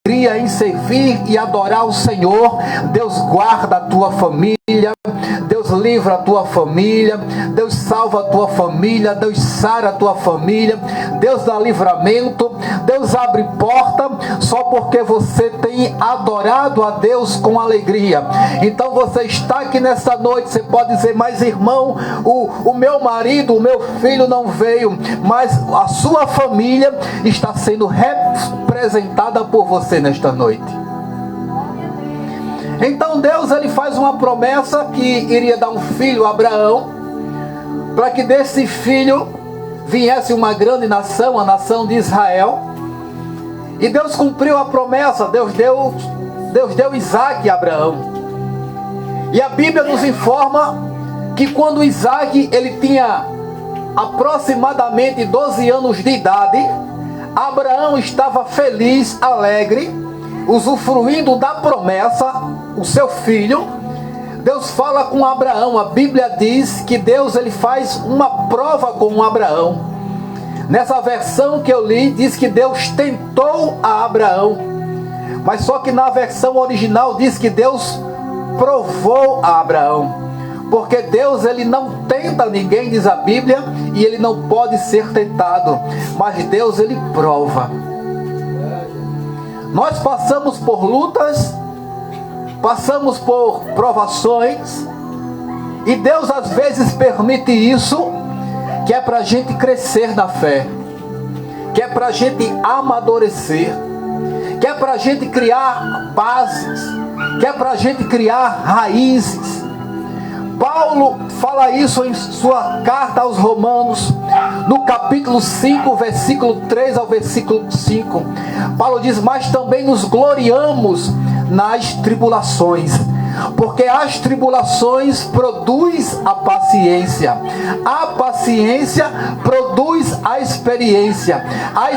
em servir e adorar o Senhor, Deus guarda a tua família, Deus livra a tua família, Deus salva a tua família, Deus sara a tua família, Deus dá livramento, Deus abre porta, só porque você tem adorado a Deus com alegria. Então você está aqui nessa noite, você pode dizer, mas irmão, o meu marido, o meu filho não veio, mas a sua família está sendo representada por você nesta noite. Então Deus, ele faz uma promessa que iria dar um filho a Abraão, para que desse filho viesse uma grande nação, a nação de Israel. E Deus cumpriu a promessa, Deus deu Isaac a Abraão. E a Bíblia nos informa que quando Isaac ele tinha aproximadamente 12 anos de idade, Abraão estava feliz, alegre, usufruindo da promessa, o seu filho. Deus fala com Abraão, a Bíblia diz que Deus ele faz uma prova com Abraão. Nessa versão que eu li, diz que Deus tentou a Abraão, mas só que na versão original diz que Deus provou a Abraão, porque Deus ele não tenta ninguém, diz a Bíblia, e ele não pode ser tentado, mas Deus ele prova. Nós passamos por lutas, passamos por provações, e Deus às vezes permite isso, que é para a gente crescer na fé, que é para a gente amadurecer, que é para a gente criar bases, que é para a gente criar raízes. Paulo fala isso em sua carta aos Romanos, no capítulo 5, versículo 3 ao versículo 5. Paulo diz, mas também nos gloriamos nas tribulações, porque as tribulações produz a paciência produz a experiência a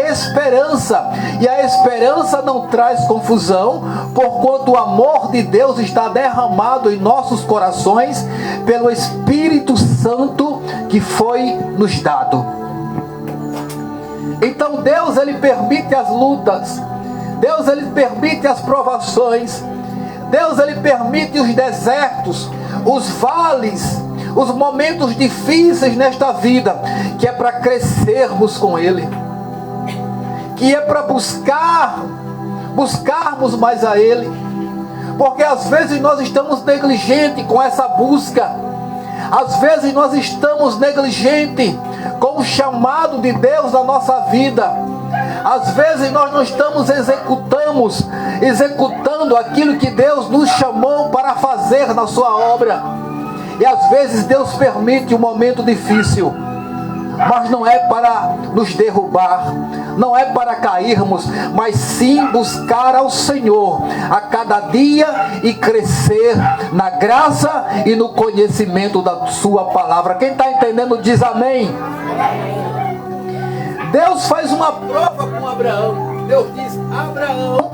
esperança, e a esperança não traz confusão, porquanto o amor de Deus está derramado em nossos corações pelo Espírito Santo que foi nos dado. Então Deus ele permite as lutas, Deus ele permite as provações, Deus ele permite os desertos, os vales, os momentos difíceis nesta vida, que é para crescermos com Ele, que é para buscarmos mais a Ele, porque às vezes nós estamos negligentes com essa busca, às vezes nós estamos negligentes com o chamado de Deus na nossa vida, às vezes nós não estamos executando aquilo que Deus nos chamou para fazer na sua obra. E às vezes Deus permite um momento difícil, mas não é para nos derrubar, não é para cairmos, mas sim buscar ao Senhor a cada dia e crescer na graça e no conhecimento da sua palavra. Quem está entendendo diz amém. Deus faz uma prova com Abraão. Deus diz, Abraão,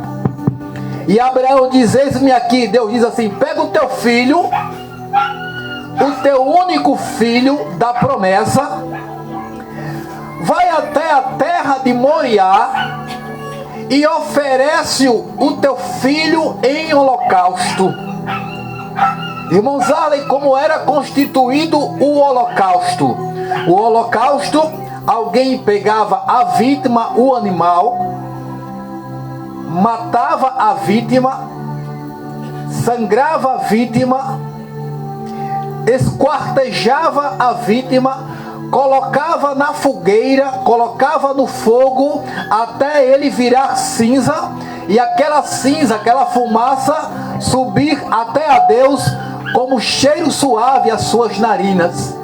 e Abraão diz, eis-me aqui. Deus diz assim, pega o teu filho, o teu único filho da promessa, vai até a terra de Moriá e oferece o teu filho em holocausto. Irmãos, olhem como era constituído o holocausto. O holocausto, alguém pegava a vítima, o animal, matava a vítima, sangrava a vítima, esquartejava a vítima, colocava na fogueira, colocava no fogo, até ele virar cinza, e aquela cinza, aquela fumaça, subir até a Deus como cheiro suave às suas narinas.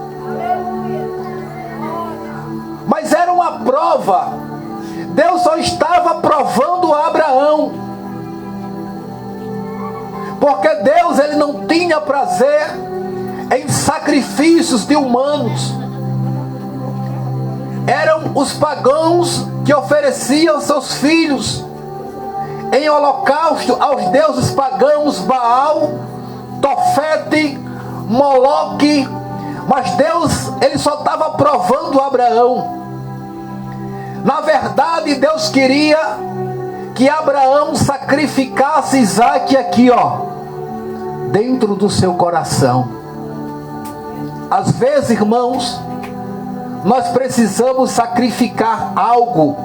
Mas era uma prova. Deus só estava provando Abraão, porque Deus ele não tinha prazer em sacrifícios de humanos. Eram os pagãos que ofereciam seus filhos em holocausto aos deuses pagãos, Baal, Tofete, Moloque. Mas Deus, ele só estava provando Abraão. Na verdade, Deus queria que Abraão sacrificasse Isaque aqui, ó, dentro do seu coração. Às vezes, irmãos, nós precisamos sacrificar algo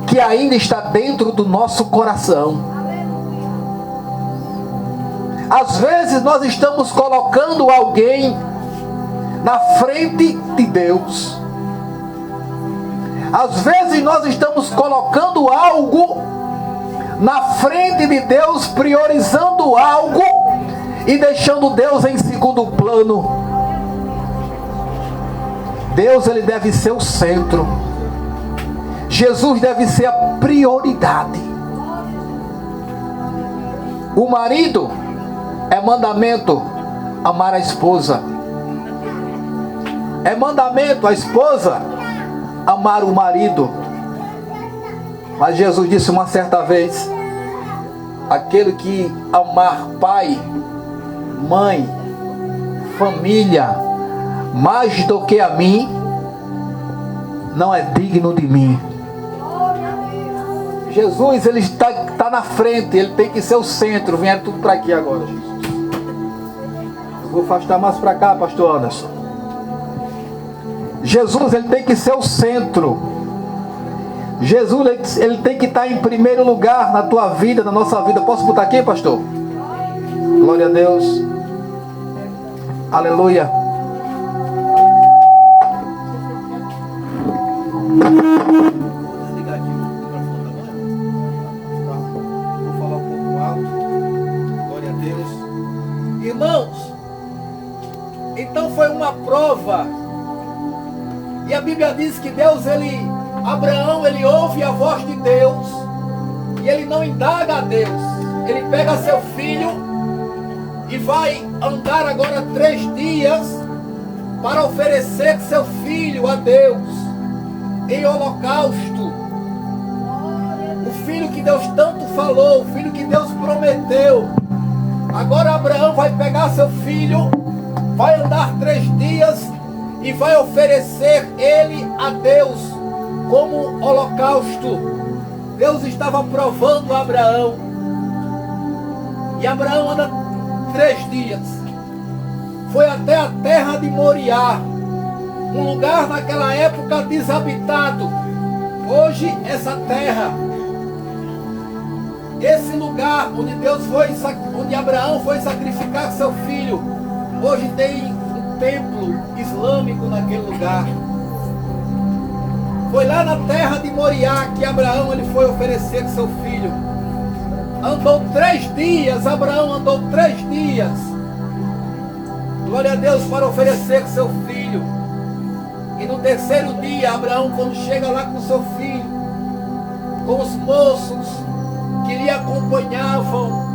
que ainda está dentro do nosso coração. Às vezes nós estamos colocando alguém na frente de Deus. Às vezes nós estamos colocando algo na frente de Deus, priorizando algo e deixando Deus em segundo plano. Deus, ele deve ser o centro. Jesus deve ser a prioridade. O marido é mandamento amar a esposa. É mandamento a esposa amar o marido. Mas Jesus disse uma certa vez: aquele que amar pai, mãe, família mais do que a mim, não é digno de mim. Jesus, ele está na frente, ele tem que ser o centro. Venha tudo para aqui agora, Jesus. Eu vou afastar mais para cá, pastor Anderson. Jesus, ele tem que ser o centro. Jesus, ele tem que estar em primeiro lugar na tua vida, na nossa vida. Posso botar aqui, pastor? Glória a Deus. Aleluia. Irmãos, então foi uma prova. E a Bíblia diz que Deus, Abraão, ele ouve a voz de Deus e ele não indaga a Deus. Ele pega seu filho e vai andar agora 3 dias para oferecer seu filho a Deus em holocausto. O filho que Deus tanto falou, o filho que Deus prometeu. Agora Abraão vai pegar seu filho, vai andar 3 dias e vai oferecer ele a Deus como holocausto. Deus estava provando Abraão. E Abraão anda 3 dias. Foi até a terra de Moriá, um lugar naquela época desabitado. Hoje essa terra, esse lugar onde Abraão foi sacrificar seu filho, hoje tem um templo islâmico naquele lugar. Foi lá na terra de Moriá que Abraão ele foi oferecer seu filho. Andou 3 dias, Abraão andou 3 dias. Glória a Deus, para oferecer seu filho. E no 3º dia, Abraão, quando chega lá com seu filho, com os moços que lhe acompanhavam,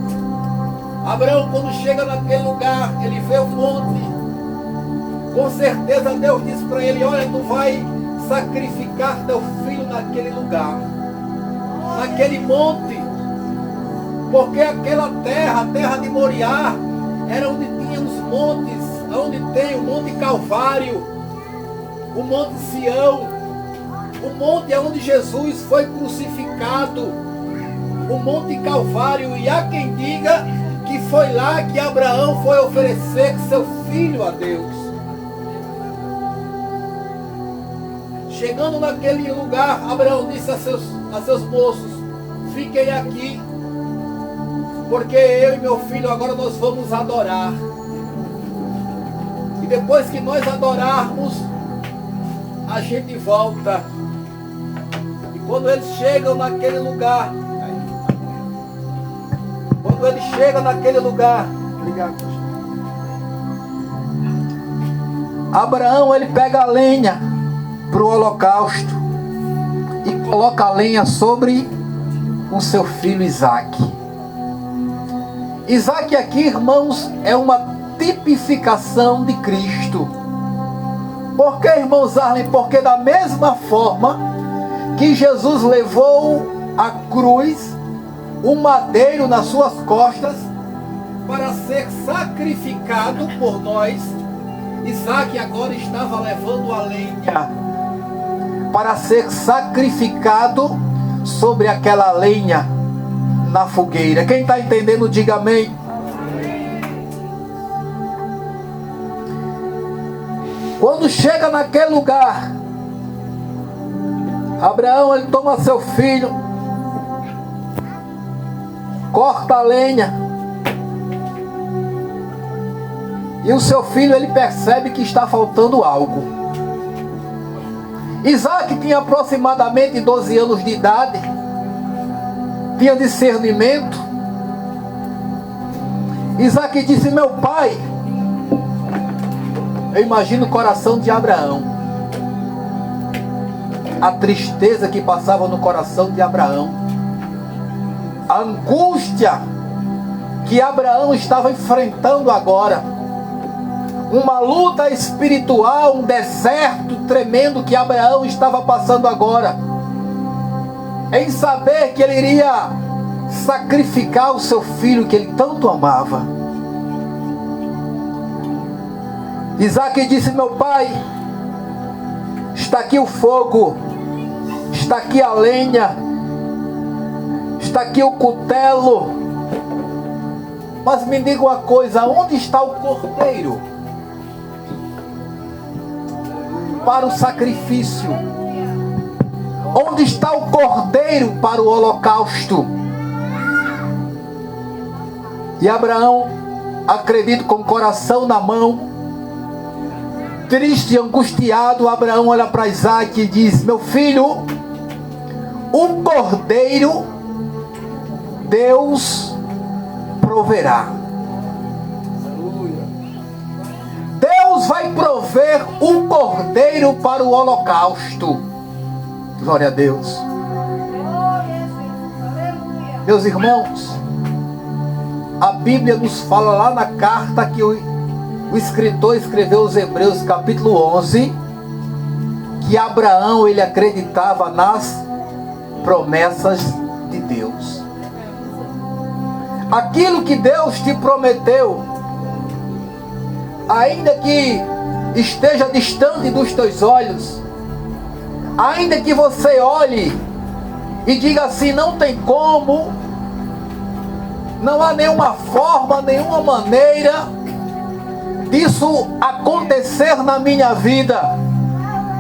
Abraão, quando chega naquele lugar, ele vê o monte. Com certeza Deus disse para ele: olha, tu vai sacrificar teu filho naquele lugar, naquele monte, porque aquela terra, a terra de Moriá, era onde tinha os montes, onde tem o Monte Calvário, o Monte Sião, o monte onde Jesus foi crucificado, o Monte Calvário. E há quem diga que foi lá que Abraão foi oferecer seu filho a Deus. Chegando naquele lugar, Abraão disse a seus moços: fiquem aqui, porque eu e meu filho agora nós vamos adorar. E depois que nós adorarmos, a gente volta. E quando eles chegam naquele lugar, Abraão ele pega a lenha para o holocausto e coloca a lenha sobre o seu filho Isaque. Isaque aqui, irmãos, é uma tipificação de Cristo. Por que, irmãos Arlen? Porque da mesma forma que Jesus levou a cruz, o madeiro nas suas costas, para ser sacrificado por nós, Isaque agora estava levando a lenha para ser sacrificado sobre aquela lenha na fogueira. Quem está entendendo, diga amém. Quando chega naquele lugar, Abraão, ele toma seu filho, corta a lenha, e o seu filho, ele percebe que está faltando algo. Isaac tinha aproximadamente 12 anos de idade, tinha discernimento. Isaac disse: meu pai. Eu imagino o coração de Abraão, a tristeza que passava no coração de Abraão, a angústia que Abraão estava enfrentando agora, uma luta espiritual, um deserto tremendo que Abraão estava passando agora, em saber que ele iria sacrificar o seu filho que ele tanto amava. Isaac disse: meu pai, está aqui o fogo, está aqui a lenha, está aqui o cutelo, mas me diga uma coisa, onde está o cordeiro para o sacrifício? Onde está o cordeiro para o holocausto? E Abraão, acredito, com o coração na mão, triste e angustiado, Abraão olha para Isaac e diz: meu filho, um cordeiro Deus proverá. Deus vai prover um cordeiro para o holocausto. Glória a Deus. Meus irmãos, a Bíblia nos fala lá na carta que o escritor escreveu aos Hebreus, capítulo 11, que Abraão, ele acreditava nas promessas de Deus. Aquilo que Deus te prometeu, ainda que esteja distante dos teus olhos, ainda que você olhe e diga assim: não tem como, não há nenhuma forma, nenhuma maneira disso acontecer na minha vida,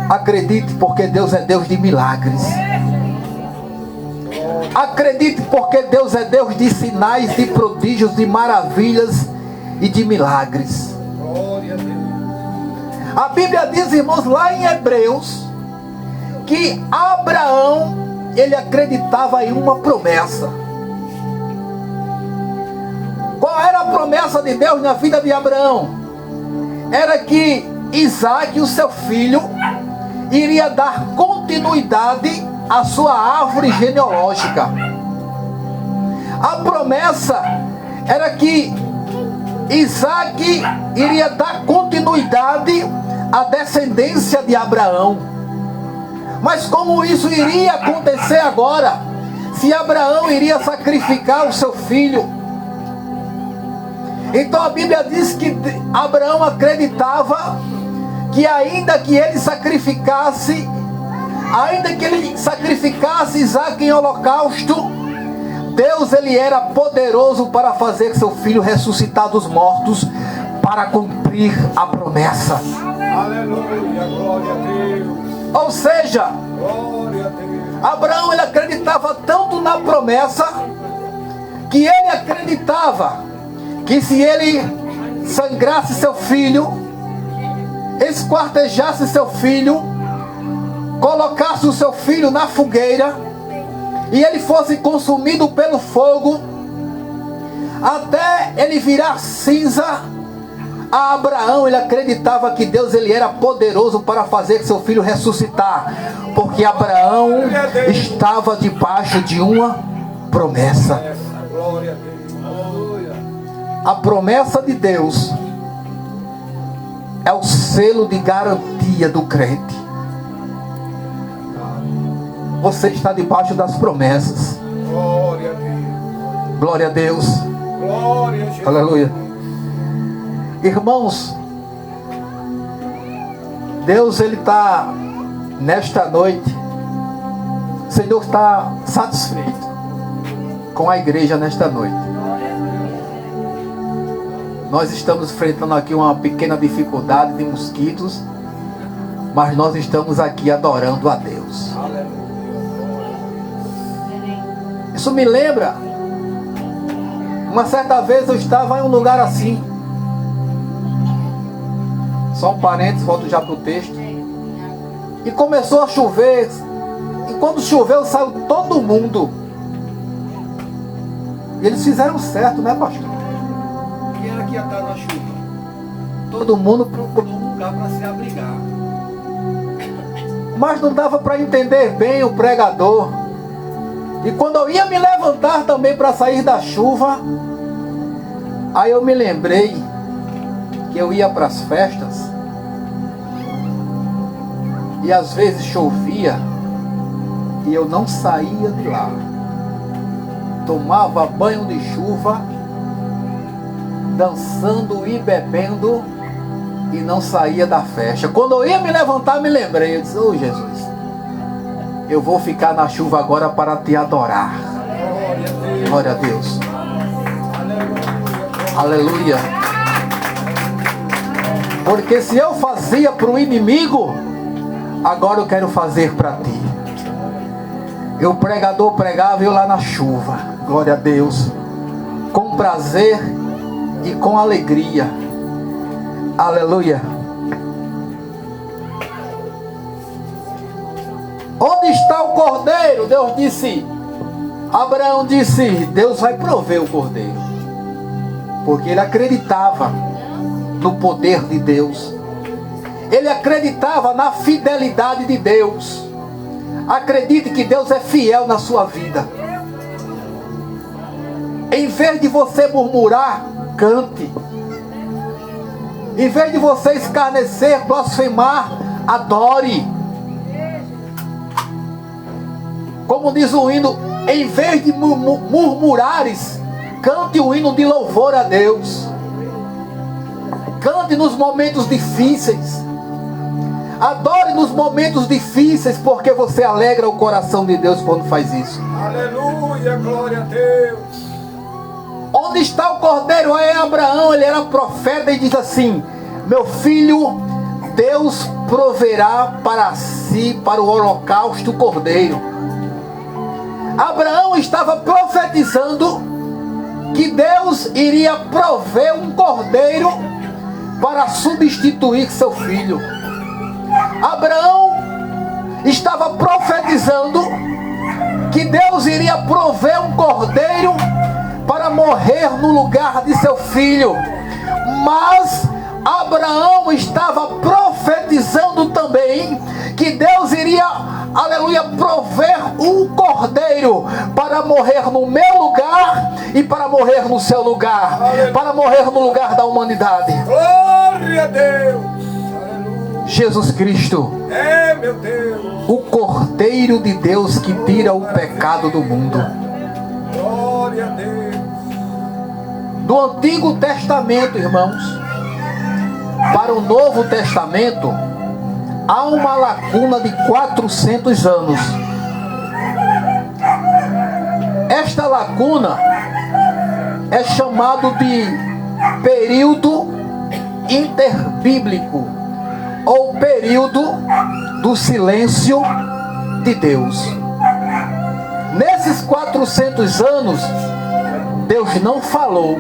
acredite, porque Deus é Deus de milagres. Acredite, porque Deus é Deus de sinais, de prodígios, de maravilhas e de milagres. A Bíblia diz, irmãos, lá em Hebreus, que Abraão, ele acreditava em uma promessa. Qual era a promessa de Deus na vida de Abraão? Era que Isaac, o seu filho, iria dar continuidade à sua árvore genealógica. A promessa era que Isaac iria dar continuidade à descendência de Abraão. Mas como isso iria acontecer agora? Se Abraão iria sacrificar o seu filho. Então a Bíblia diz que Abraão acreditava que ainda que ele sacrificasse Isaac em holocausto, Deus, ele era poderoso para fazer seu filho ressuscitar dos mortos, para cumprir a promessa. Aleluia, glória a Deus. Ou seja, glória a Deus. Abraão, ele acreditava tanto na promessa, que ele acreditava que se ele sangrasse seu filho, esquartejasse seu filho, colocasse o seu filho na fogueira, e ele fosse consumido pelo fogo, até ele virar cinza, a Abraão, ele acreditava que Deus, ele era poderoso para fazer seu filho ressuscitar, porque Abraão estava debaixo de uma promessa. A promessa de Deus é o selo de garantia do crente. Você está debaixo das promessas. Glória a Deus. Glória a Deus. Glória a Jesus. Aleluia. Irmãos, Deus, ele está nesta noite O Senhor está satisfeito com a igreja nesta noite. Nós estamos enfrentando aqui uma pequena dificuldade de mosquitos, mas nós estamos aqui adorando a Deus. Isso me lembra, uma certa vez eu estava em um lugar assim. Só um parênteses, volto já para o texto. E começou a chover. E quando choveu, saiu todo mundo. E eles fizeram certo, né, pastor? Quem era que ia estar na chuva? Todo mundo procurou um lugar para se abrigar. Mas não dava para entender bem o pregador. E quando eu ia me levantar também para sair da chuva, aí eu me lembrei que eu ia para as festas e às vezes chovia e eu não saía de lá. Tomava banho de chuva, dançando e bebendo, e não saía da festa. Quando eu ia me levantar, me lembrei. Eu disse: oh Jesus, eu vou ficar na chuva agora para te adorar. Glória a Deus. Aleluia. Porque se eu fazia para o inimigo, agora eu quero fazer para ti. E o pregador pregava eu lá na chuva. Glória a Deus. Com prazer e com alegria. Aleluia. Onde está o cordeiro? Deus disse. Abraão disse: Deus vai prover o cordeiro. Porque ele acreditava no poder de Deus. Ele acreditava na fidelidade de Deus. Acredite que Deus é fiel na sua vida. Em vez de você murmurar, cante. Em vez de você escarnecer, blasfemar, adore. Como diz o hino, em vez de murmurares, cante o hino de louvor a Deus. Cante nos momentos difíceis. Adore nos momentos difíceis, porque você alegra o coração de Deus quando faz isso. Aleluia, glória a Deus. Onde está o cordeiro? É Abraão, ele era profeta e diz assim: meu filho, Deus proverá para si, para o holocausto, o cordeiro. Abraão estava profetizando que Deus iria prover um cordeiro para substituir seu filho. Abraão estava profetizando que Deus iria prover um cordeiro para morrer no lugar de seu filho. Mas Abraão estava profetizando também que Deus iria, aleluia, prover um cordeiro para morrer no meu lugar e para morrer no seu lugar, aleluia, para morrer no lugar da humanidade. Glória a Deus. Jesus Cristo, meu Deus, o Cordeiro de Deus que tira o pecado do mundo. Glória a Deus. Do Antigo Testamento, irmãos, para o Novo Testamento, há uma lacuna de 400 anos. Esta lacuna é chamado de período interbíblico, ou período do silêncio de Deus. Nesses 400 anos, Deus não falou.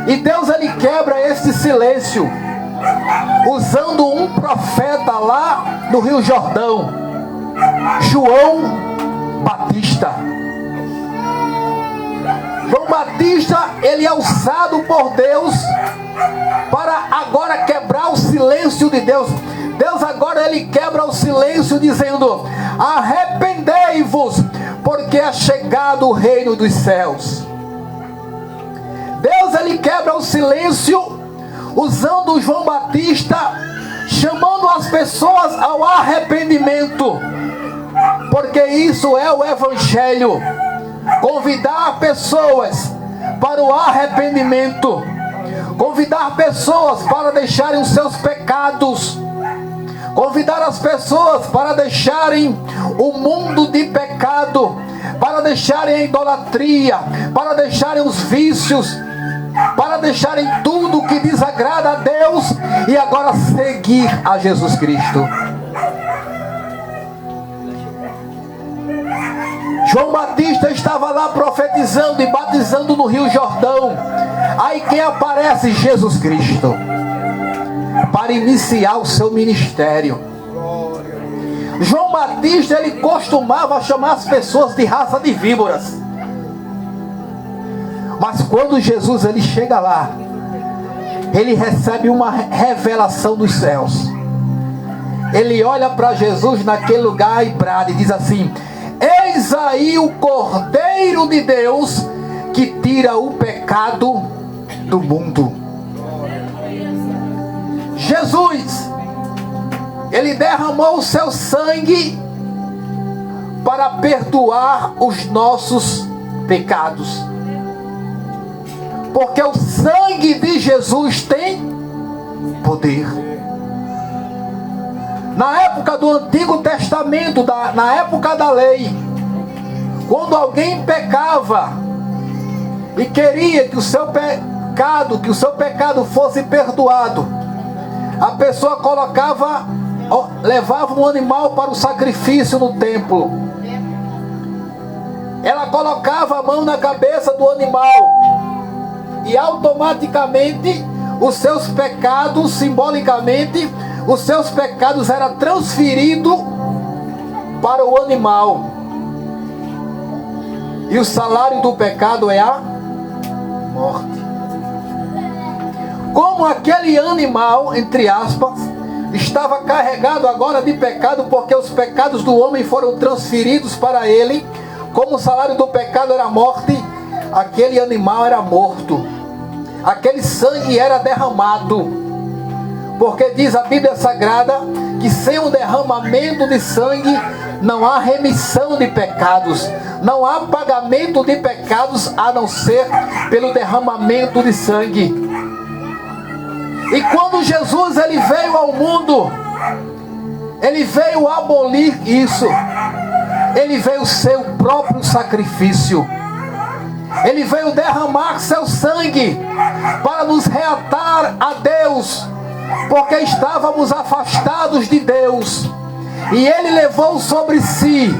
E Deus, ele quebra esse silêncio usando um profeta lá no Rio Jordão, João Batista. João Batista, ele é usado por Deus para agora quebrar o silêncio de Deus. Deus agora, ele quebra o silêncio dizendo: arrependei-vos, porque é chegado o reino dos céus. Deus, ele quebra o silêncio usando João Batista, chamando as pessoas ao arrependimento, porque isso é o evangelho. Convidar pessoas para o arrependimento, convidar pessoas para deixarem os seus pecados, Convidar as pessoas para deixarem o mundo de pecado, para deixarem a idolatria, para deixarem os vícios, para deixarem tudo que desagrada a Deus e agora seguir a Jesus Cristo. João Batista estava lá profetizando e batizando no Rio Jordão. Aí quem aparece? Jesus Cristo, para iniciar o seu ministério. João Batista, ele costumava chamar as pessoas de raça de víboras. Mas quando Jesus ele chega lá, ele recebe uma revelação dos céus. Ele olha para Jesus naquele lugar e brada e diz assim: eis aí o Cordeiro de Deus que tira o pecado do mundo. Jesus, ele derramou o seu sangue para perdoar os nossos pecados. Porque o sangue de Jesus tem poder. Na época do Antigo Testamento, na época da lei, quando alguém pecava e queria que o seu pecado fosse perdoado, a pessoa levava um animal para o sacrifício no templo. Ela colocava a mão na cabeça do animal e automaticamente os seus pecados, simbolicamente, os seus pecados eram transferidos para o animal. E o salário do pecado é a morte. Como aquele animal, entre aspas, estava carregado agora de pecado, porque os pecados do homem foram transferidos para ele, como o salário do pecado era a morte, aquele animal era morto. Aquele sangue era derramado. Porque diz a Bíblia Sagrada que sem o derramamento de sangue não há remissão de pecados, não há pagamento de pecados a não ser pelo derramamento de sangue. E quando Jesus ele veio ao mundo, ele veio abolir isso. Ele veio ser o próprio sacrifício. Ele veio derramar seu sangue para nos reatar a Deus, porque estávamos afastados de Deus. E Ele levou sobre si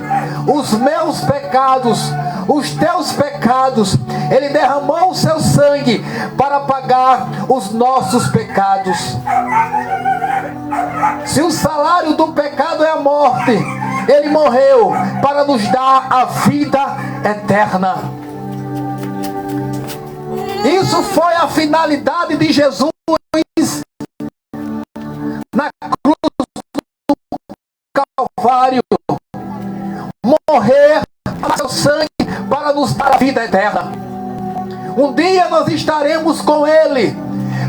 os meus pecados, os teus pecados. Ele derramou o seu sangue para pagar os nossos pecados. Se o salário do pecado é a morte, Ele morreu para nos dar a vida eterna. Isso foi a finalidade de Jesus na cruz do Calvário. Morrer com seu sangue para nos dar a vida eterna. Um dia nós estaremos com Ele.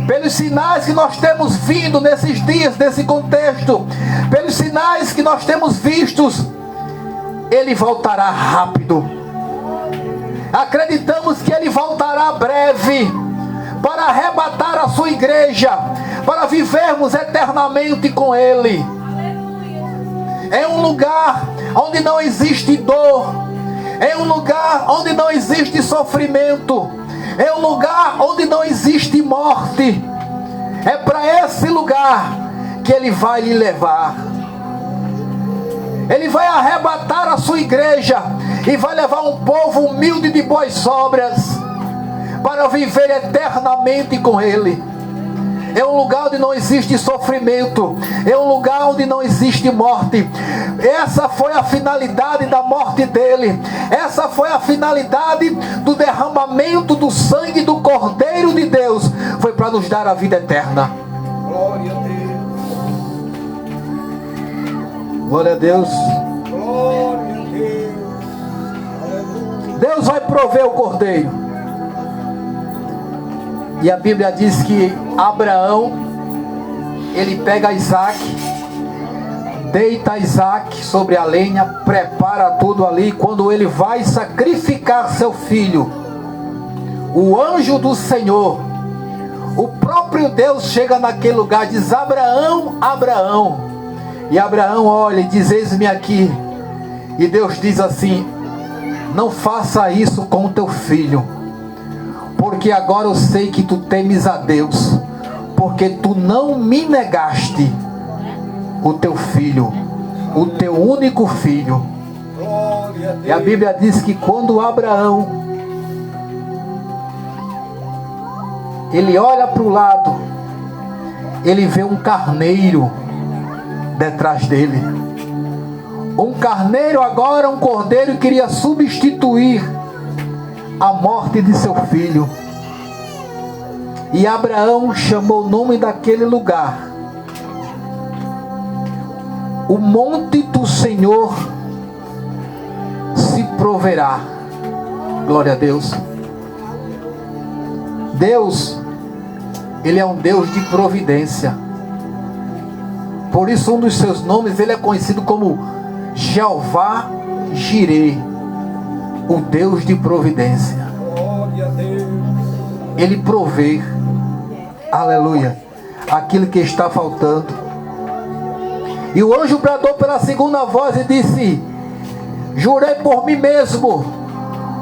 Pelos sinais que nós temos vindo nesses dias, nesse contexto, pelos sinais que nós temos vistos, Ele voltará rápido. Acreditamos que Ele voltará breve para arrebatar a sua igreja, para vivermos eternamente com Ele. É um lugar onde não existe dor, é um lugar onde não existe sofrimento, é um lugar onde não existe morte. É para esse lugar que Ele vai lhe levar. Ele vai arrebatar a sua igreja e vai levar um povo humilde de boas obras para viver eternamente com Ele. É um lugar onde não existe sofrimento, é um lugar onde não existe morte. Essa foi a finalidade da morte dele. Essa foi a finalidade do derramamento do sangue do Cordeiro de Deus. Foi para nos dar a vida eterna. Glória a Deus. Glória a Deus. Glória a Deus. Aleluia. Deus vai prover o Cordeiro. E a Bíblia diz que Abraão, ele pega Isaac, deita Isaac sobre a lenha, prepara tudo ali. Quando ele vai sacrificar seu filho, o anjo do Senhor, o próprio Deus chega naquele lugar e diz: Abraão, Abraão. E Abraão olha e diz: eis-me aqui. E Deus diz assim: não faça isso com o teu filho, porque agora eu sei que tu temes a Deus, porque tu não me negaste o teu filho, o teu único filho. E a Bíblia diz que quando Abraão ele olha para o lado, ele vê um carneiro detrás dele. Um carneiro, agora um cordeiro, queria substituir a morte de seu filho. E Abraão chamou o nome daquele lugar: o monte do Senhor se proverá. Glória a Deus. Deus, Ele é um Deus de providência. Por isso um dos seus nomes, Ele é conhecido como Jeová Jireh, o Deus de providência. Ele provê, aleluia, aquilo que está faltando. E o anjo bradou pela segunda voz e disse: jurei por mim mesmo,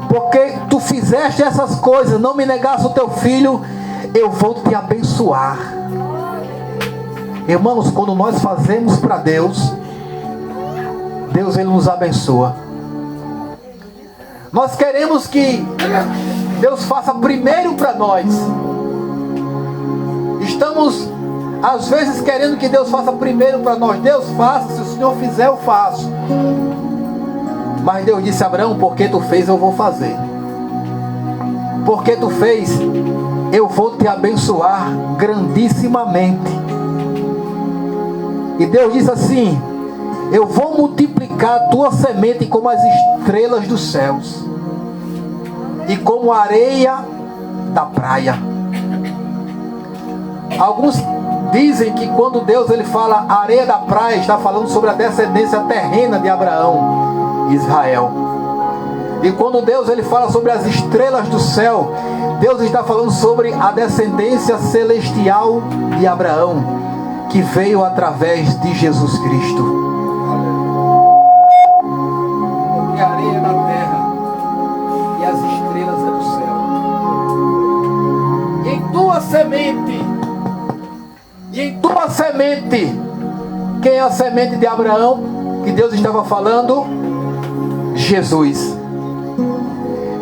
porque tu fizeste essas coisas, não me negaste o teu filho, eu vou te abençoar. Irmãos, quando nós fazemos para Deus, Deus, Ele nos abençoa. Nós queremos que Deus faça primeiro para nós. Estamos às vezes querendo que Deus faça primeiro para nós. Deus faça, se o Senhor fizer eu faço. Mas Deus disse a Abraão: porque tu fez, eu vou fazer. Porque tu fez, eu vou te abençoar grandissimamente. E Deus diz assim: eu vou multiplicar a tua semente como as estrelas dos céus e como a areia da praia. Alguns dizem que quando Deus ele fala areia da praia, está falando sobre a descendência terrena de Abraão, Israel. E quando Deus ele fala sobre as estrelas do céu, Deus está falando sobre a descendência celestial de Abraão, que veio através de Jesus Cristo. Porque a areia é da terra e as estrelas é do céu. E em tua semente, quem é a semente de Abraão que Deus estava falando? Jesus.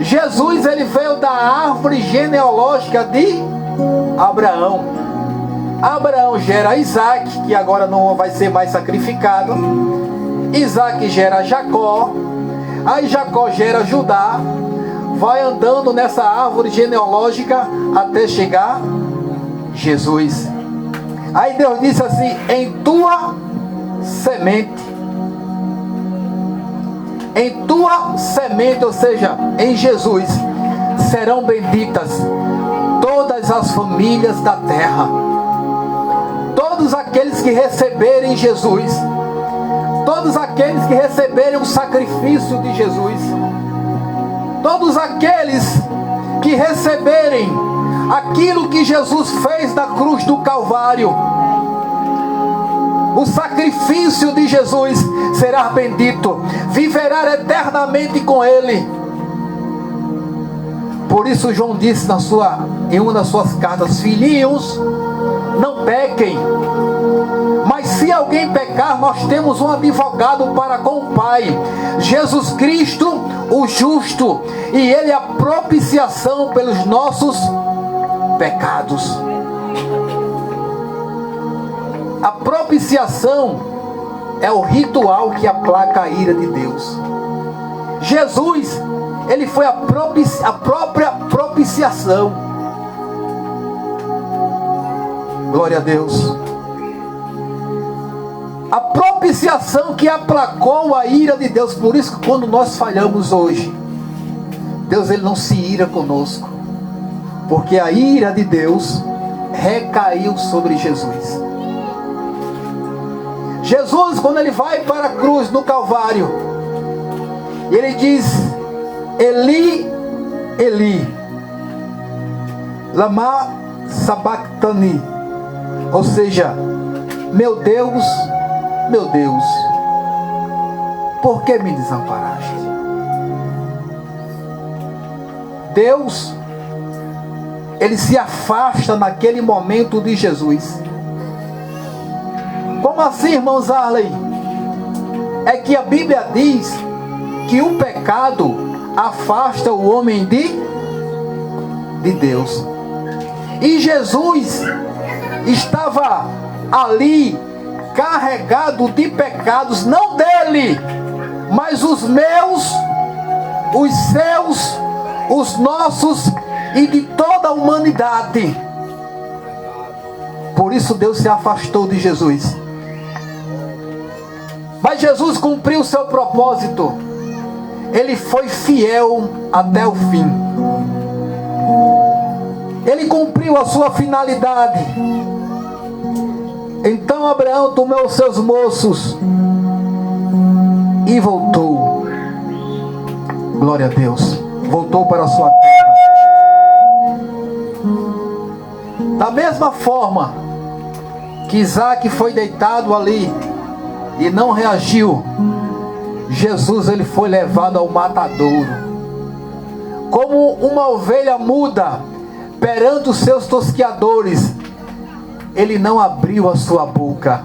Jesus, ele veio da árvore genealógica de Abraão. Abraão gera Isaac, que agora não vai ser mais sacrificado. Isaac gera Jacó. Aí Jacó gera Judá. Vai andando nessa árvore genealógica até chegar Jesus. Aí Deus disse assim: em tua semente, ou seja, em Jesus, serão benditas todas as famílias da terra. Todos aqueles que receberem Jesus, todos aqueles que receberem o sacrifício de Jesus, todos aqueles que receberem aquilo que Jesus fez na cruz do Calvário, o sacrifício de Jesus, será bendito, viverá eternamente com Ele. Por isso João disse em uma das suas cartas: filhinhos, não pequem, mas se alguém pecar, nós temos um advogado para com o Pai, Jesus Cristo, o justo, e Ele é a propiciação pelos nossos pecados. A propiciação é o ritual que aplaca a ira de Deus. Jesus, Ele foi a própria propiciação. Glória a Deus. A propiciação que aplacou a ira de Deus. Por isso que quando nós falhamos hoje, Deus ele não se ira conosco, porque a ira de Deus recaiu sobre Jesus. Jesus, quando ele vai para a cruz no Calvário, ele diz: Eli, Eli, lama sabachthani, ou seja, meu Deus, meu Deus, por que me desamparaste? Deus, ele se afasta naquele momento de Jesus. Como assim, irmãos Arley? É que a Bíblia diz que o pecado afasta o homem de Deus. E Jesus estava ali carregado de pecados, não dele, mas os meus, os seus, os nossos e de toda a humanidade. Por isso Deus se afastou de Jesus. Mas Jesus cumpriu o seu propósito. Ele foi fiel até o fim. Ele cumpriu a sua finalidade. Então Abraão tomou os seus moços e voltou. Glória a Deus. Voltou para a sua terra. Da mesma forma que Isaac foi deitado ali e não reagiu, Jesus, ele foi levado ao matadouro. Como uma ovelha muda perante os seus tosqueadores, ele não abriu a sua boca.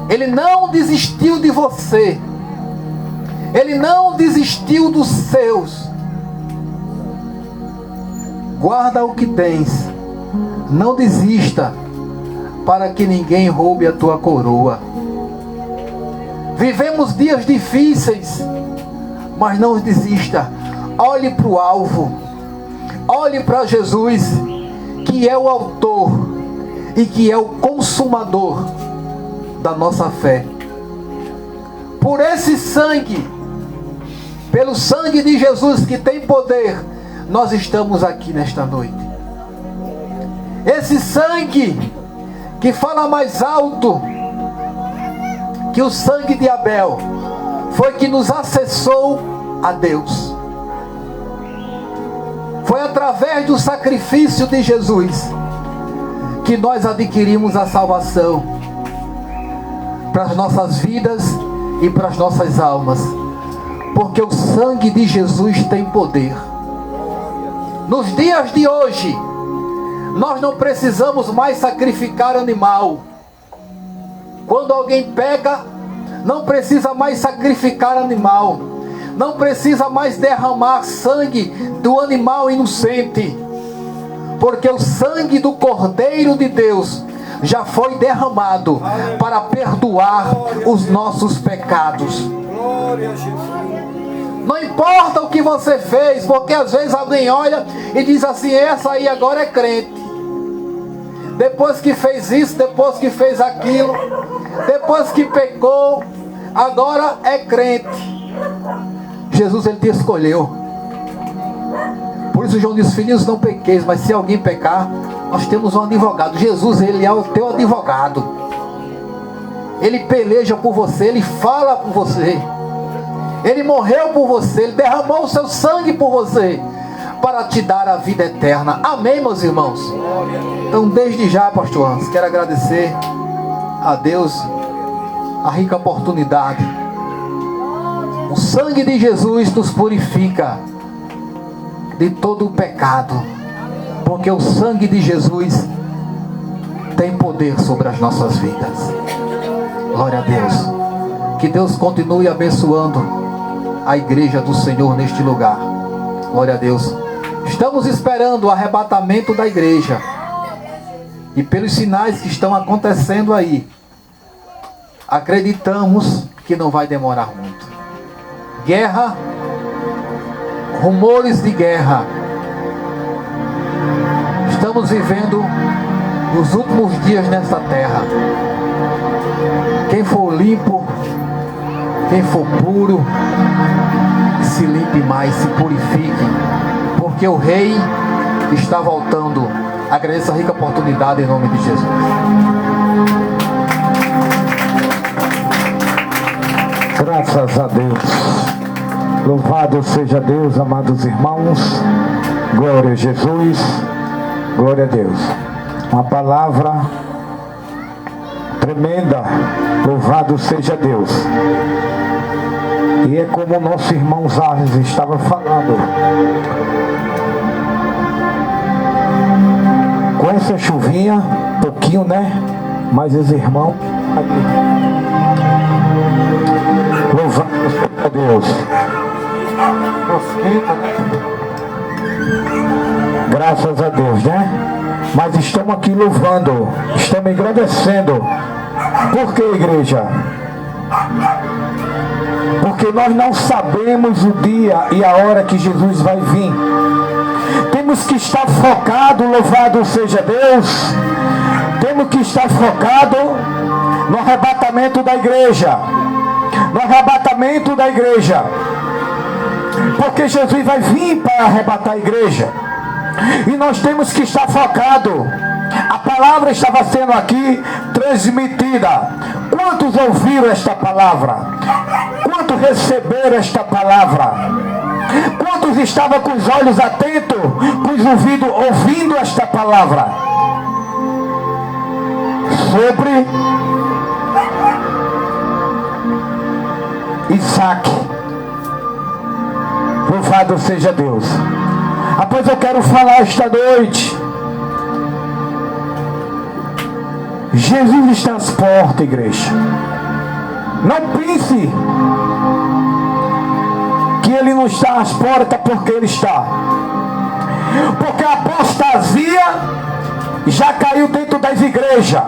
Ele não desistiu de você. Ele não desistiu dos seus. Guarda o que tens. Não desista, para que ninguém roube a tua coroa. Vivemos dias difíceis, mas não desista. Olhe para o alvo. Olhe para Jesus, que é o autor e que é o consumador da nossa fé. Por esse sangue, pelo sangue de Jesus que tem poder, nós estamos aqui nesta noite. Esse sangue que fala mais alto que o sangue de Abel, foi que nos acessou a Deus. Foi através do sacrifício de Jesus que nós adquirimos a salvação para as nossas vidas e para as nossas almas, porque o sangue de Jesus tem poder. Nos dias de hoje, nós não precisamos mais sacrificar animal. Quando alguém peca, não precisa mais sacrificar animal. Não precisa mais derramar sangue do animal inocente. Porque o sangue do Cordeiro de Deus já foi derramado para perdoar os nossos pecados. Glória a Jesus. Não importa o que você fez, porque às vezes alguém olha e diz assim: essa aí agora é crente. Depois que fez isso, depois que fez aquilo, depois que pecou, agora é crente. Jesus, ele te escolheu. Por isso João diz: filhinhos, não pequeis, mas se alguém pecar, nós temos um advogado. Jesus, ele é o teu advogado. Ele peleja por você, ele fala por você. Ele morreu por você, ele derramou o seu sangue por você, para te dar a vida eterna. Amém, meus irmãos? Então, desde já, pastor Hans, quero agradecer a Deus a rica oportunidade. O sangue de Jesus nos purifica de todo o pecado, porque o sangue de Jesus tem poder sobre as nossas vidas. Glória a Deus. Que Deus continue abençoando a igreja do Senhor neste lugar. Glória a Deus. Estamos esperando o arrebatamento da igreja. E pelos sinais que estão acontecendo aí, acreditamos que não vai demorar muito. Guerra, rumores de guerra. Estamos vivendo os últimos dias nessa terra. Quem for limpo, quem for puro, se limpe mais, se purifique, porque o Rei está voltando. Agradeço a rica oportunidade em nome de Jesus. Graças a Deus. Louvado seja Deus, amados irmãos. Glória a Jesus. Glória a Deus. Uma palavra tremenda. Louvado seja Deus. E é como o nosso irmão Zares estava falando. Com essa chuvinha, pouquinho, né? Mas os irmãos aqui. Louvado seja Deus. Graças a Deus, né? Mas estamos aqui louvando, estamos agradecendo. Por que, igreja? Porque nós não sabemos o dia e a hora que Jesus vai vir. Temos que estar focado, louvado seja Deus. Temos que estar focado no arrebatamento da igreja. No arrebatamento da igreja. Porque Jesus vai vir para arrebatar a igreja. E nós temos que estar focado. A palavra estava sendo aqui transmitida. Quantos ouviram esta palavra? Quantos receberam esta palavra? Quantos estavam com os olhos atentos, com os ouvidos ouvindo esta palavra? Sobre Isaac. Louvado seja Deus. Após eu quero falar esta noite. Jesus está às portas, igreja. Não pense que ele não está às portas porque ele está. Porque a apostasia já caiu dentro das igrejas.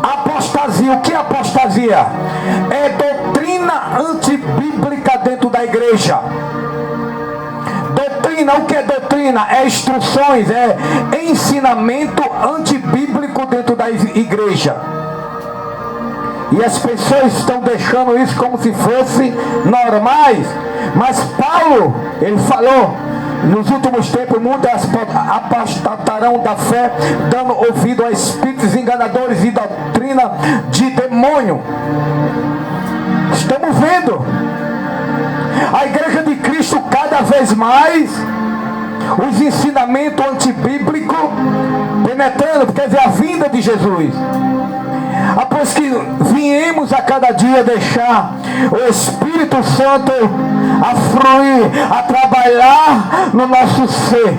Apostasia, o que é apostasia? É doutrina antibíblica dentro da igreja. Doutrina, o que é doutrina? É instruções, é ensinamento antibíblico dentro da igreja. E as pessoas estão deixando isso como se fosse normais. Mas Paulo, ele falou, nos últimos tempos muitos apostatarão da fé, dando ouvido a espíritos enganadores e doutrina de demônio. Estamos vendo a igreja de Cristo cada vez mais, os ensinamentos antibíblicos penetrando, quer dizer, a vinda de Jesus. Após que viemos a cada dia deixar o Espírito Santo a fluir, a trabalhar no nosso ser.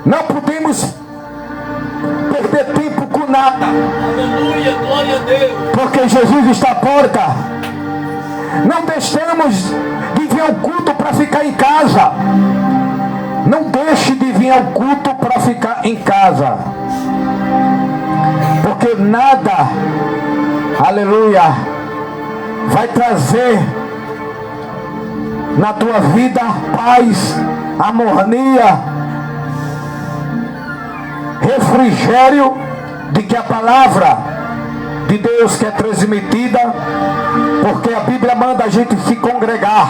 Não podemos perder tempo com nada. Aleluia, glória a Deus. Porque Jesus está à porta. Não deixamos de vir ao culto para ficar em casa. Não deixe de vir ao culto para ficar em casa. Porque nada, aleluia, vai trazer na tua vida paz, harmonia, refrigério de que a palavra de Deus que é transmitida, porque a Bíblia manda a gente se congregar,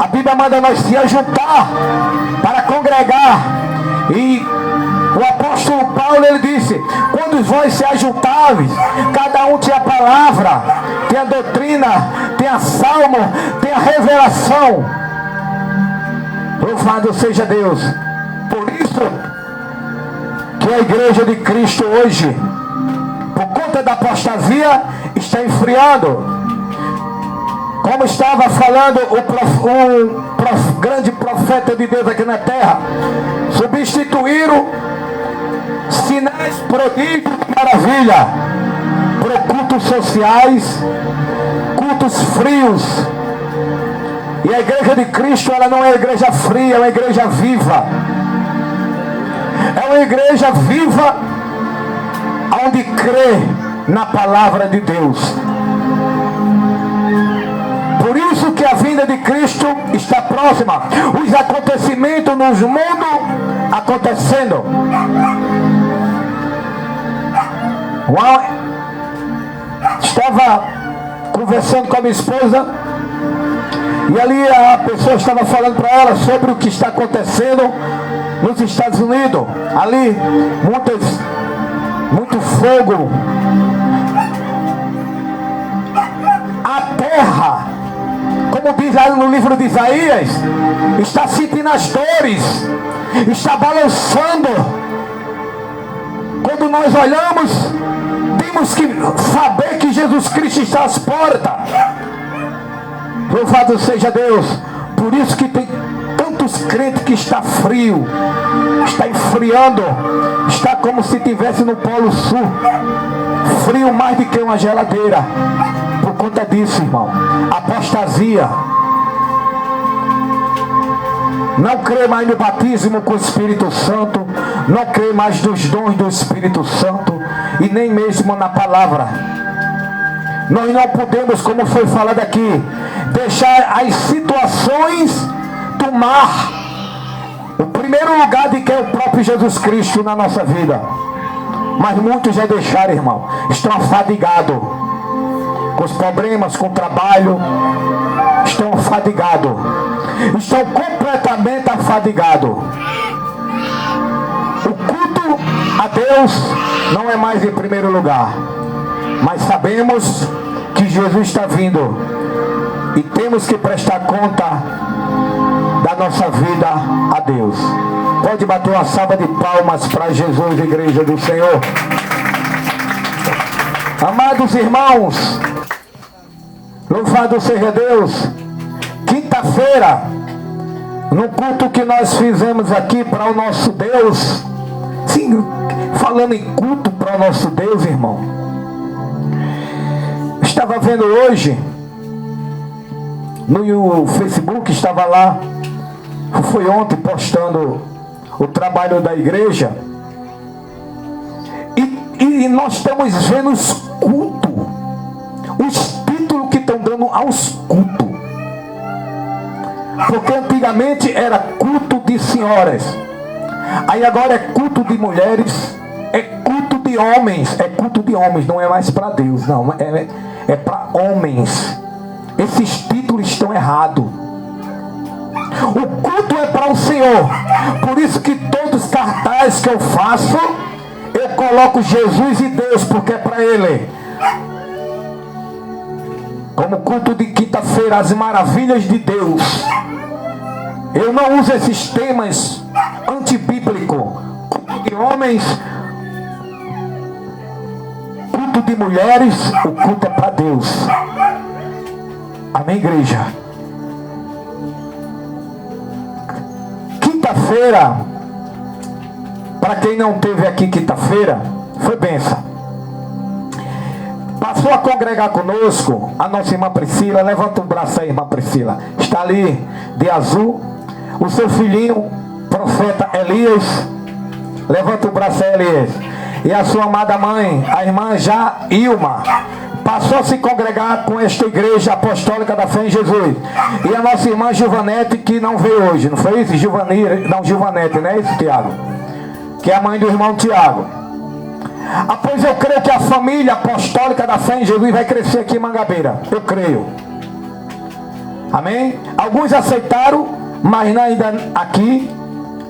a Bíblia manda nós se ajuntar para congregar. E o apóstolo Paulo, ele disse, quando vós se ajuntáveis, cada um tinha a palavra, tem a doutrina, tem a salmo, tem a revelação. Louvado seja Deus. Por isso que a igreja de Cristo hoje, por conta da apostasia, está esfriando. Como estava falando o grande profeta de Deus aqui na terra, substituíram sinais, prodígios e maravilha por cultos sociais, cultos frios. E a igreja de Cristo, ela não é uma igreja fria, é uma igreja viva. É uma igreja viva onde crê na palavra de Deus. Por isso que a vinda de Cristo está próxima. Os acontecimentos nos mundo acontecendo. Estava conversando com a minha esposa e ali a pessoa estava falando para ela sobre o que está acontecendo nos Estados Unidos. Ali muito fogo. A terra, como diz aí no livro de Isaías, está sentindo as dores, está balançando. Quando nós olhamos, temos que saber que Jesus Cristo está às portas. Louvado seja Deus. Por isso que tem tantos crentes que está frio, está esfriando, está como se estivesse no Polo Sul, frio mais do que uma geladeira. Por conta disso, irmão, apostasia. Não crê mais no batismo com o Espírito Santo, não crê mais nos dons do Espírito Santo e nem mesmo na palavra. Nós não podemos, como foi falado aqui, deixar as situações tomar o primeiro lugar de que é o próprio Jesus Cristo na nossa vida. Mas muitos já deixaram, irmão, estão afadigados com os problemas, com o trabalho, estão afadigados, estão completamente afadigados. O culto a Deus não é mais em primeiro lugar, mas sabemos que Jesus está vindo e temos que prestar conta da nossa vida a Deus. Pode bater uma salva de palmas para Jesus, igreja do Senhor. Amados irmãos, louvado seja Deus. Quinta-feira, no culto que nós fizemos aqui para o nosso Deus, sim, falando em culto para o nosso Deus, irmão, estava vendo hoje no Facebook, estava lá, foi ontem postando o trabalho da igreja, e nós estamos vendo os cultos, os títulos que estão dando aos cultos, porque antigamente era culto de senhoras, aí agora é culto de mulheres, é culto de homens, não é mais para Deus, não, é para homens. Esses títulos estão errados. O culto é para o Senhor. Por isso que todos os cartazes que eu faço, eu coloco Jesus e Deus, porque é para Ele. Como culto de quinta-feira, as maravilhas de Deus. Eu não uso esses temas antibíblicos. Culto de homens, culto de mulheres, o culto é para Deus. Amém, igreja? Quinta-feira, para quem não teve aqui quinta-feira, foi bênção. Passou a congregar conosco a nossa irmã Priscila. Levanta o braço aí, irmã Priscila. Está ali de azul. O seu filhinho, profeta Elias. Levanta o braço aí, Elias. E a sua amada mãe, a irmã Jailma, passou a se congregar com esta igreja apostólica da fé em Jesus. E a nossa irmã Gilvanete, que não veio hoje, não foi isso? Gilvanete, não é isso, Tiago? Que é a mãe do irmão Tiago. Pois eu creio que a família apostólica da fé em Jesus vai crescer aqui em Mangabeira. Eu creio. Amém? Alguns aceitaram, mas não ainda aqui.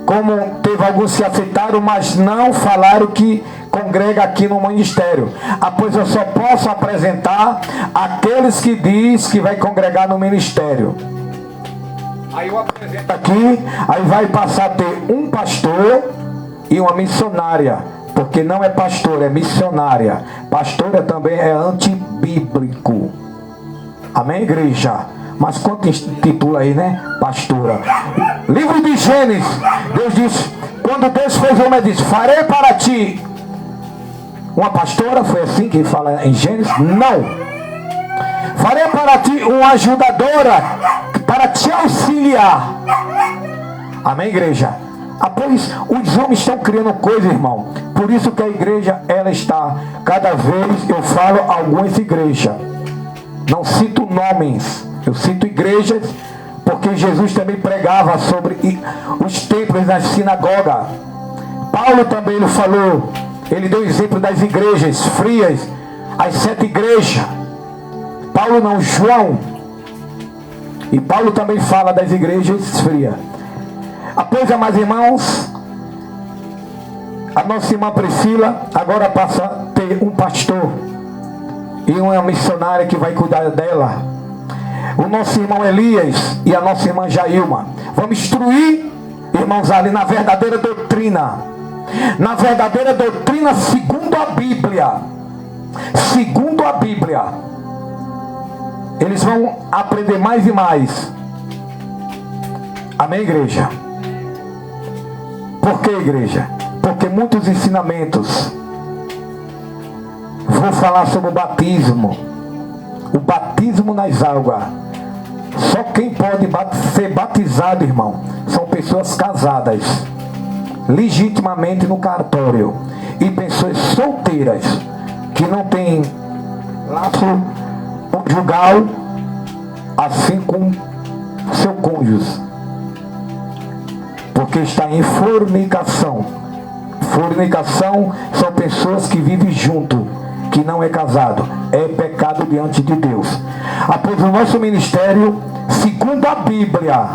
Como teve alguns que aceitaram, mas não falaram que congrega aqui no ministério. Pois eu só posso apresentar aqueles que diz que vai congregar no ministério. Aí eu apresento aqui, aí vai passar a ter um pastor e uma missionária, porque não é pastor, é missionária. Pastora também é antibíblico. Amém, igreja? Mas quanto intitula aí, né? Pastora. Livro de Gênesis, Deus disse, quando Deus fez o homem, disse, farei para ti uma pastora. Foi assim que fala em Gênesis? Não. Farei para ti uma ajudadora para te auxiliar. Amém, igreja? Pois os homens estão criando coisa, irmão. Por isso que a igreja, ela está, cada vez eu falo algumas igrejas, não cito nomes, eu cito igrejas, porque Jesus também pregava sobre os templos nas sinagogas. Paulo também ele falou, ele deu exemplo das igrejas frias, as 7 igrejas. Paulo não, João. E Paulo também fala das igrejas frias. Pois, amados irmãos, a nossa irmã Priscila agora passa a ter um pastor e uma missionária que vai cuidar dela. O nosso irmão Elias e a nossa irmã Jailma. Vamos instruir, irmãos, ali na verdadeira doutrina. na verdadeira doutrina segundo a Bíblia, eles vão aprender mais e mais. Amém, igreja? Por que, igreja? Porque muitos ensinamentos. Vou falar sobre o batismo nas águas. Só quem pode ser batizado, irmão, são pessoas casadas legitimamente no cartório, e pessoas solteiras que não têm laço conjugal assim com seu cônjuge, porque está em fornicação. Fornicação são pessoas que vivem junto, que não é casado. É pecado diante de Deus. Após o nosso ministério, segundo a Bíblia,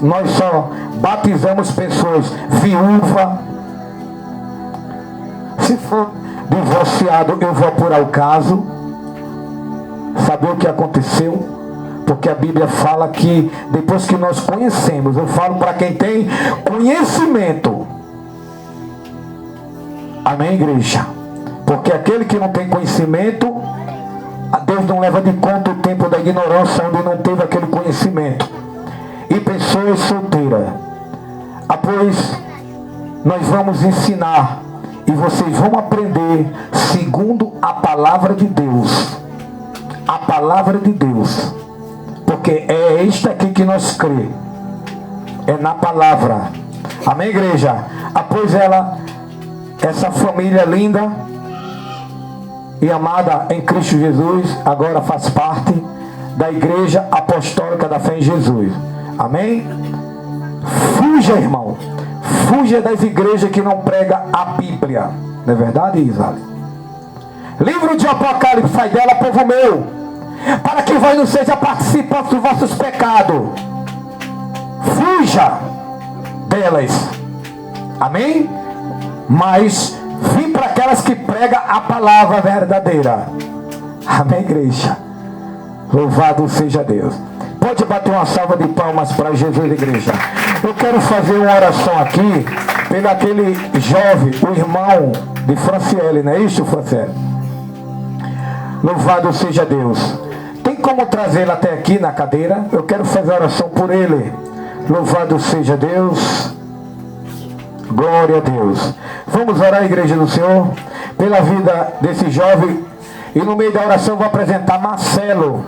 nós só batizamos pessoas viúvas. Se for divorciado, eu vou apurar o caso, saber o que aconteceu, porque a Bíblia fala que depois que nós conhecemos, eu falo para quem tem conhecimento. Amém, igreja? Porque aquele que não tem conhecimento, Deus não leva de conta o tempo da ignorância, onde não teve aquele conhecimento. E pessoas solteiras. Após nós vamos ensinar, e vocês vão aprender segundo a palavra de Deus. A palavra de Deus. Porque é esta aqui que nós crê. É na palavra. Amém, igreja? Após essa família linda e amada em Cristo Jesus, agora faz parte da Igreja Apostólica da Fé em Jesus. Amém? Fuja, irmão. Fuja das igrejas que não pregam a Bíblia. Não é verdade, Isaac? Livro de Apocalipse, sai dela, povo meu, para que vós não seja participante dos vossos pecados. Fuja delas. Amém? Mas vim para aquelas que pregam a palavra verdadeira. Amém, igreja? Louvado seja Deus. Pode bater uma salva de palmas para Jesus, igreja. Eu quero fazer uma oração aqui pelo aquele jovem, o irmão de Franciele, não é isso, Franciele? Louvado seja Deus. Tem como trazê-lo até aqui na cadeira? Eu quero fazer oração por ele. Louvado seja Deus. Glória a Deus. Vamos orar, igreja do Senhor, pela vida desse jovem. E no meio da oração vou apresentar Marcelo.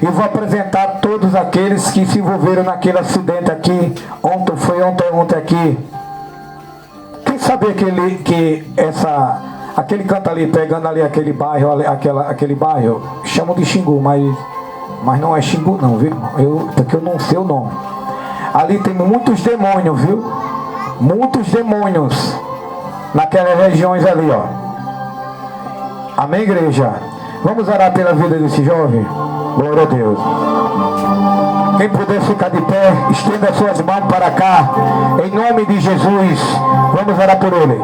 E vou apresentar todos aqueles que se envolveram naquele acidente aqui. Ontem aqui. Quem sabe aquele canto ali, pegando ali aquele bairro, aquele bairro, chamam de Xingu, mas não é Xingu não, viu? Porque eu não sei o nome. Ali tem muitos demônios, viu? Muitos demônios naquelas regiões ali, ó. Amém, igreja? Vamos orar pela vida desse jovem? Glória a Deus. Quem puder ficar de pé, estenda as suas mãos para cá, em nome de Jesus. Vamos orar por ele.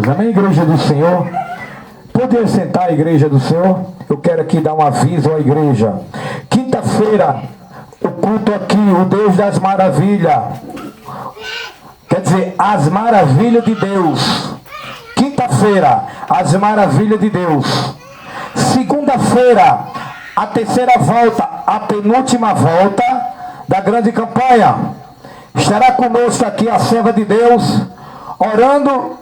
Jesus. Amém, igreja do Senhor? Pode sentar, igreja do Senhor? Eu quero aqui dar um aviso à igreja. Quinta-feira, o culto aqui, o Deus das maravilhas. Quer dizer, as maravilhas de Deus. Quinta-feira, as maravilhas de Deus. Segunda-feira, a terceira volta, a penúltima volta da grande campanha. Estará conosco aqui a serva de Deus, orando,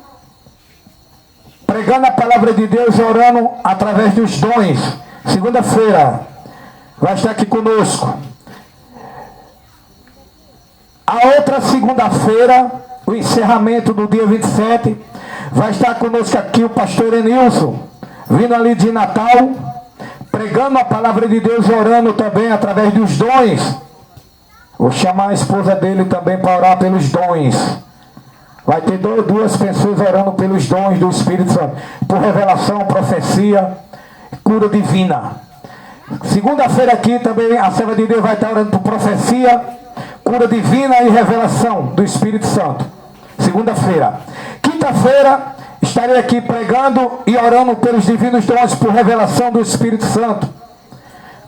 pregando a palavra de Deus, orando através dos dons. Segunda-feira, vai estar aqui conosco. A outra segunda-feira, o encerramento do dia 27, vai estar conosco aqui o pastor Enilson, vindo ali de Natal, pregando a palavra de Deus, orando também através dos dons. Vou chamar a esposa dele também para orar pelos dons. Vai ter duas pessoas orando pelos dons do Espírito Santo, por revelação, profecia, cura divina. Segunda-feira aqui também a serva de Deus vai estar orando por profecia, cura divina e revelação do Espírito Santo. Segunda-feira. Quinta-feira estarei aqui pregando e orando pelos divinos dons, por revelação do Espírito Santo.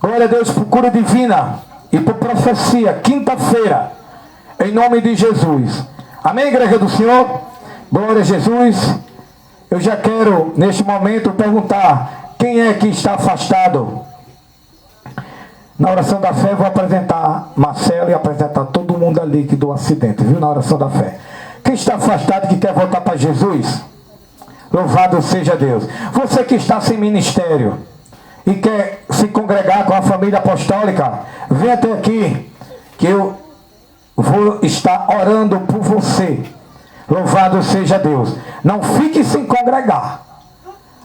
Glória a Deus, por cura divina e por profecia. Quinta-feira, em nome de Jesus. Amém, igreja do Senhor? Glória a Jesus. Eu já quero, neste momento, perguntar: quem é que está afastado? Na oração da fé, vou apresentar Marcelo e apresentar todo mundo ali que do acidente, viu? Na oração da fé. Quem está afastado, que quer voltar para Jesus? Louvado seja Deus. Você que está sem ministério e quer se congregar com a família apostólica, vem até aqui, que eu vou estar orando por você. Louvado seja Deus. Não fique sem congregar.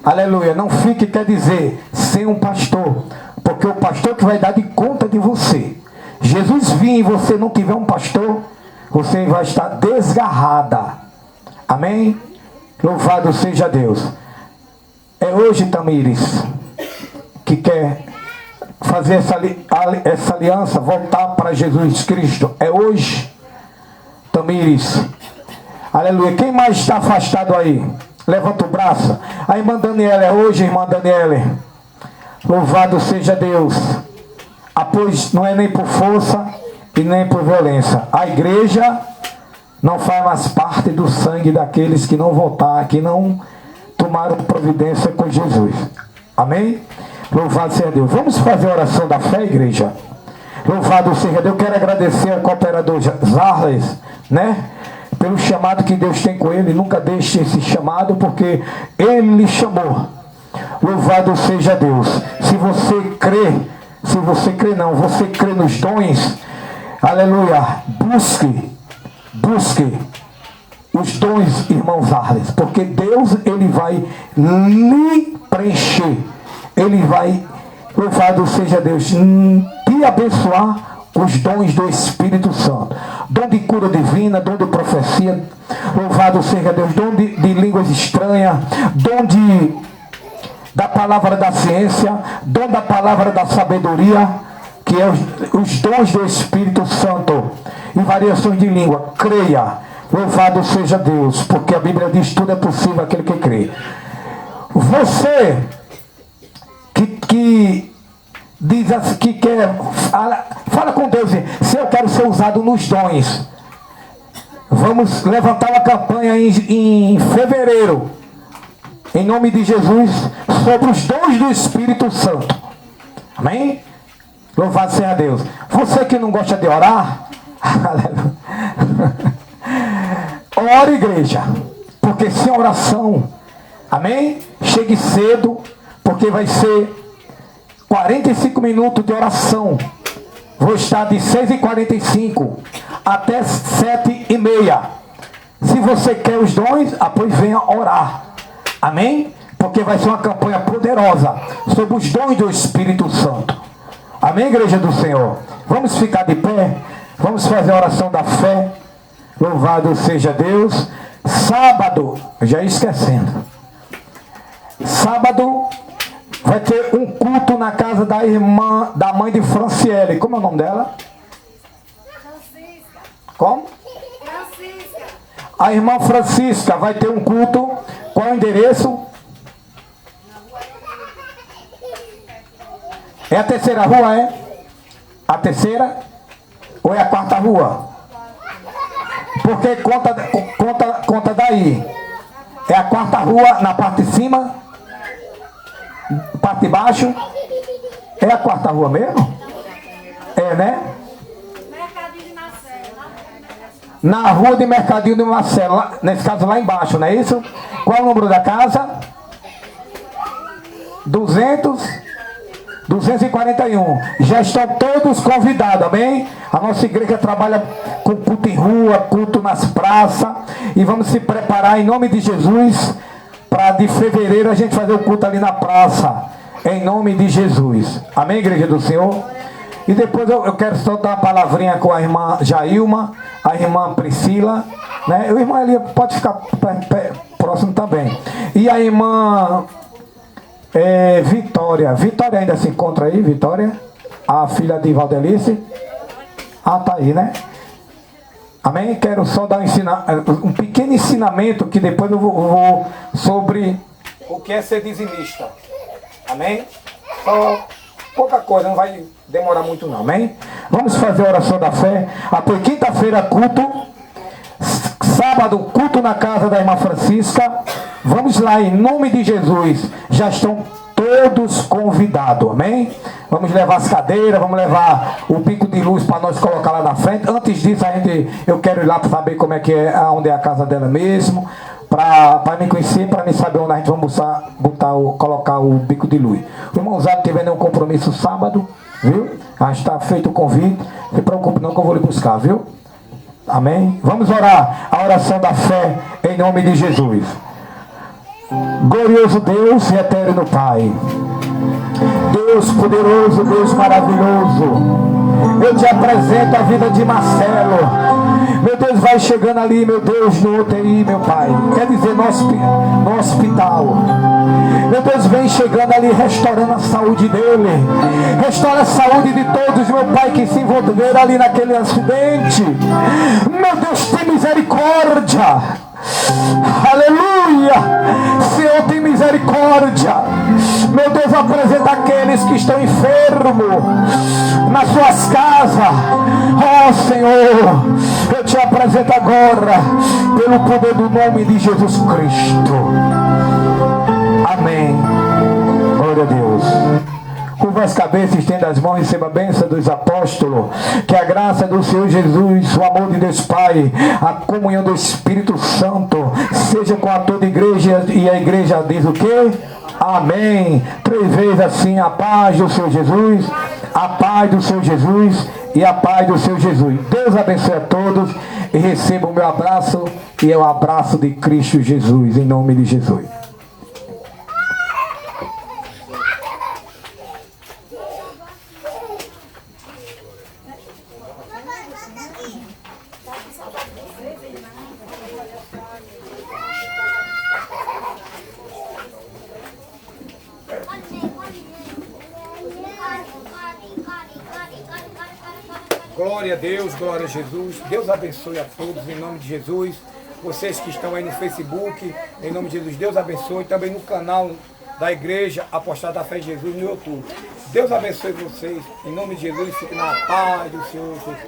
Aleluia. Não fique, quer dizer, sem um pastor. Porque o pastor que vai dar de conta de você. Jesus vir e você não tiver um pastor, você vai estar desgarrada. Amém? Louvado seja Deus. É hoje, Tamires, que quer fazer essa aliança, voltar para Jesus Cristo. É hoje, Tamires. Aleluia. Quem mais está afastado aí? Levanta o braço. A irmã Daniela, é hoje, irmã Daniela. Louvado seja Deus. Pois não é nem por força e nem por violência. A igreja não faz mais parte do sangue daqueles que não voltaram, que não tomaram providência com Jesus. Amém? Louvado seja Deus. Vamos fazer a oração da fé, igreja? Louvado seja Deus. Eu quero agradecer ao cooperador Zarles, né? Pelo chamado que Deus tem com ele. Nunca deixe esse chamado, porque ele lhe chamou. Louvado seja Deus. Se você crê nos dons, aleluia, busque os dons, irmãos Arles, porque Deus, ele vai lhe preencher, ele vai, louvado seja Deus, te abençoar os dons do Espírito Santo, dom de cura divina, dom de profecia, louvado seja Deus, dom de línguas estranhas, dom da palavra da ciência, dom da palavra da sabedoria, que é os dons do Espírito Santo, e variações de língua. Creia, louvado seja Deus, porque a Bíblia diz: tudo é possível aquele que crê. Você que diz assim, que quer, fala com Deus: se eu quero ser usado nos dons, vamos levantar uma campanha em fevereiro, em nome de Jesus, sobre os dons do Espírito Santo. Amém? Louvado seja Deus. Você que não gosta de orar, ore, igreja, porque sem oração, amém? Chegue cedo, porque vai ser 45 minutos de oração. Vou estar de 6h45 até 7h30. Se você quer os dons, pois venha orar. Amém? Porque vai ser uma campanha poderosa sobre os dons do Espírito Santo. Amém, igreja do Senhor? Vamos ficar de pé. Vamos fazer a oração da fé. Louvado seja Deus. Sábado, já esquecendo. Sábado vai ter um culto na casa da irmã, da mãe de Franciele. Como é o nome dela? Francisca. Como? Francisca. A irmã Francisca vai ter um culto. Qual é o endereço? É a terceira rua, é? A terceira? Ou é a quarta rua? Porque conta daí. É a quarta rua na parte de cima? Parte de baixo? É a quarta rua mesmo? É, né? Na rua de Mercadinho de Marcelo, nesse caso lá embaixo, não é isso? Qual é o número da casa? 241. Já estão todos convidados, amém? A nossa igreja trabalha com culto em rua, culto nas praças. E vamos se preparar em nome de Jesus para de fevereiro a gente fazer o culto ali na praça. Em nome de Jesus. Amém, igreja do Senhor? E depois eu quero só dar uma palavrinha com a irmã Jailma, a irmã Priscila, né? O irmão ali pode ficar próximo também. E a irmã Vitória. Vitória ainda se encontra aí, Vitória? A filha de Valdelice? Ah, tá aí, né? Amém? Quero só dar um pequeno ensinamento que depois eu vou sobre o que é ser dizimista. Amém? Só pouca coisa, não vai demorar muito não, amém? Vamos fazer a oração da fé. Até quinta-feira culto. Sábado culto na casa da irmã Francisca. Vamos lá em nome de Jesus. Já estão todos convidados, amém? Vamos levar as cadeiras, vamos levar o bico de luz para nós colocar lá na frente. Antes disso eu quero ir lá para saber como é que é, onde é a casa dela mesmo, para me conhecer, para me saber onde a gente vai colocar o bico de luz. O irmão Zé não tiver nenhum compromisso sábado, viu? Já está feito o convite. Não se preocupe não que eu vou lhe buscar, viu? Amém? Vamos orar a oração da fé em nome de Jesus. Glorioso Deus e eterno Pai, Deus poderoso, Deus maravilhoso, eu te apresento a vida de Marcelo. Meu Deus, vai chegando ali, meu Deus, no UTI, meu Pai, quer dizer no hospital. Meu Deus, vem chegando ali, restaurando a saúde dele. Restaura a saúde de todos, meu Pai, que se envolveram ali naquele acidente. Meu Deus, tem misericórdia. Aleluia! Senhor, tem misericórdia. Meu Deus, apresenta aqueles que estão enfermos nas suas casas. Oh Senhor, eu te apresento agora pelo poder do nome de Jesus Cristo. Amém. Glória a Deus. Curva as cabeças, estenda as mãos, receba a bênção dos apóstolos. Que a graça do Senhor Jesus, o amor de Deus Pai, a comunhão do Espírito Santo seja com a toda a igreja. E a igreja diz o quê? Amém. 3 vezes assim: a paz do Senhor Jesus, a paz do Senhor Jesus e a paz do Senhor Jesus. Deus abençoe a todos e receba o meu abraço e é o abraço de Cristo Jesus, em nome de Jesus. Glória a Deus, glória a Jesus. Deus abençoe a todos em nome de Jesus. Vocês que estão aí no Facebook, em nome de Jesus, Deus abençoe. Também no canal da Igreja Apostada da Fé de Jesus no YouTube. Deus abençoe vocês em nome de Jesus. Fique na paz do Senhor Jesus.